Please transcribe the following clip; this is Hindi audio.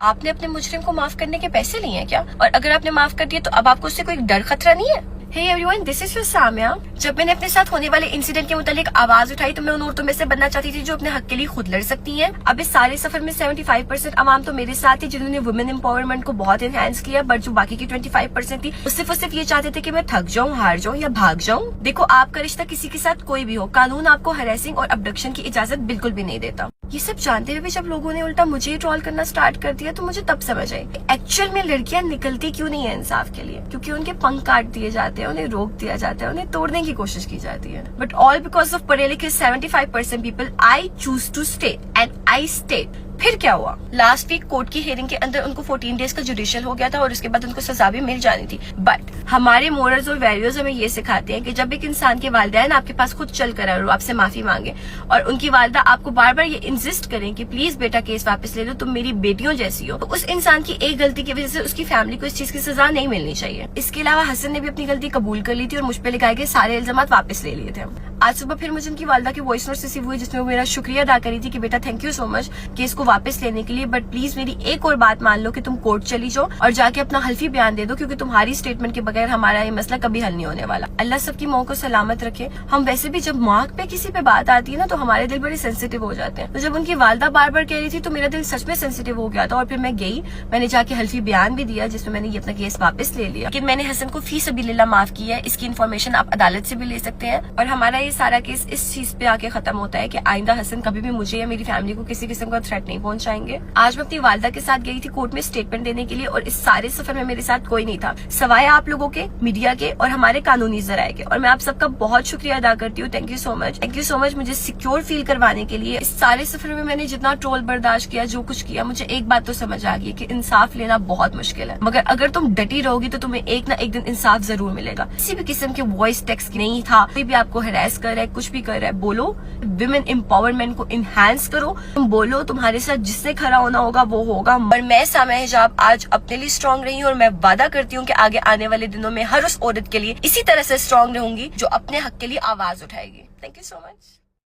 आपने अपने मुजरिम को माफ करने के पैसे लिए हैं क्या? और अगर आपने माफ कर दिया तो अब आपको उससे कोई डर खतरा नहीं है? Hey everyone, this is your Samya. जब मैंने अपने साथ होने वाले इंसिडेंट के मुतालिक आवाज उठाई तो मैं उन औरतों में से बनना चाहती थी जो अपने हक के लिए खुद लड़ सकती हैं। अब इस सारे सफर में 75% अवाम तो मेरे साथ थी जिन्होंने वुमेन एम्पावरमेंट को बहुत एनहांस किया, बट जो बाकी की 25% थी वो सिर्फ ये चाहते थे कि मैं थक जाऊं, हार जाऊं या भाग जाऊं। देखो, आपका रिश्ता किसी के साथ कोई भी हो, कानून आपको हरेसिंग और अबडक्शन की इजाजत बिल्कुल भी नहीं देता। ये सब जानते हुए भी जब लोगों ने उल्टा मुझे ट्रोल करना स्टार्ट कर दिया तो मुझे तब समझ आई एक्चुअल में लड़कियां निकलती क्यों नहीं है इंसाफ के लिए। क्योंकि उनके पंख काट दिए जाते हैं, उन्हें रोक दिया जाता है, उन्हें तोड़ने की कोशिश की जाती है। बट ऑल बिकॉज ऑफ पढ़े लिखे 75% people, I choose to stay and I stayed. फिर क्या हुआ? लास्ट वीक कोर्ट की हियरिंग के अंदर उनको 14 डेज का जुडिशियल हो गया था और उसके बाद उनको सजा भी मिल जानी थी। बट हमारे मोरल्स और वैल्यूज हमें ये सिखाते हैं कि जब एक इंसान के वालिदैन आपके पास खुद चल कर आए और आपसे माफी मांगे और उनकी वालिदा आपको बार बार ये इंसिस्ट करें कि प्लीज बेटा केस वापस ले लो, तुम मेरी बेटियों जैसी हो, तो उस इंसान की एक गलती की वजह से उसकी फैमिली को इस चीज की सजा नहीं मिलनी चाहिए। इसके अलावा हसन ने भी अपनी गलती कबूल कर ली थी और मुझ पे लगाए गए सारे इल्जाम वापस ले लिए थे। आज सुबह फिर मुझे उनकी वालिदा की वॉइस नोट रिसीव हुई जिसमें वो मेरा शुक्रिया अदा करी थी कि बेटा thank you so much case को वापस लेने के लिए, बट प्लीज मेरी एक और बात मान लो कि तुम कोर्ट चली जाओ और जाके अपना हल्फी बयान दे दो, क्योंकि तुम्हारी स्टेटमेंट के बगैर हमारा ये मसला कभी हल नहीं होने वाला। अल्लाह सबकी माँ को सलामत रखे। हम वैसे भी जब माँ पे किसी पे बात आती है ना तो हमारे दिल बड़े सेंसिटिव हो जाते हैं। तो जब उनकी वालिदा बार बार कह रही थी तो मेरा दिल सच में सेंसिटिव हो गया था और फिर मैं गई, मैंने जाके हल्फी बयान भी दिया जिसमें मैंने ये अपना केस वापस ले लिया। लेकिन मैंने हसन को फी सबीलिल्लाह माफ किया है। इसकी इन्फॉर्मेशन आप अदालत से भी ले सकते हैं और हमारा ये सारा केस इस चीज पे आके खत्म होता है कि आइंदा हसन कभी भी मुझे या मेरी फैमिली को किसी किस्म का थ्रेट नहीं पहुंचाएंगे। आज मैं अपनी वालिदा के साथ गई थी कोर्ट में स्टेटमेंट देने के लिए और इस सारे सफर में मेरे साथ कोई नहीं था सवाए आप लोगों के, मीडिया के और हमारे कानूनी जराये के। और मैं आप सबका बहुत शुक्रिया अदा करती हूँ। Thank you so much, thank you so much मुझे सिक्योर फील करवाने के लिए। इस सारे सफर में मैंने जितना ट्रोल बर्दाश्त किया, जो कुछ किया, मुझे एक बात तो समझ आ गई कि इंसाफ लेना बहुत मुश्किल है, मगर अगर तुम डटी रहोगी तो तुम्हें एक ना एक दिन इंसाफ जरूर मिलेगा। किसी भी किस्म के वॉइस टेक्स्ट नहीं था, कोई भी आपको हरास कर रहा है, कुछ भी कर रहा है, बोलो। विमेन एम्पावरमेंट को इनहांस करो, तुम बोलो, तुम्हारे साथ जिससे खड़ा होना होगा वो होगा। और मैं साम्या हिजाब आज अपने लिए स्ट्रांग रही हूँ और मैं वादा करती हूँ कि आगे आने वाले दिनों में हर उस औरत के लिए इसी तरह से स्ट्रांग रहूंगी जो अपने हक के लिए आवाज उठाएगी। Thank you so much.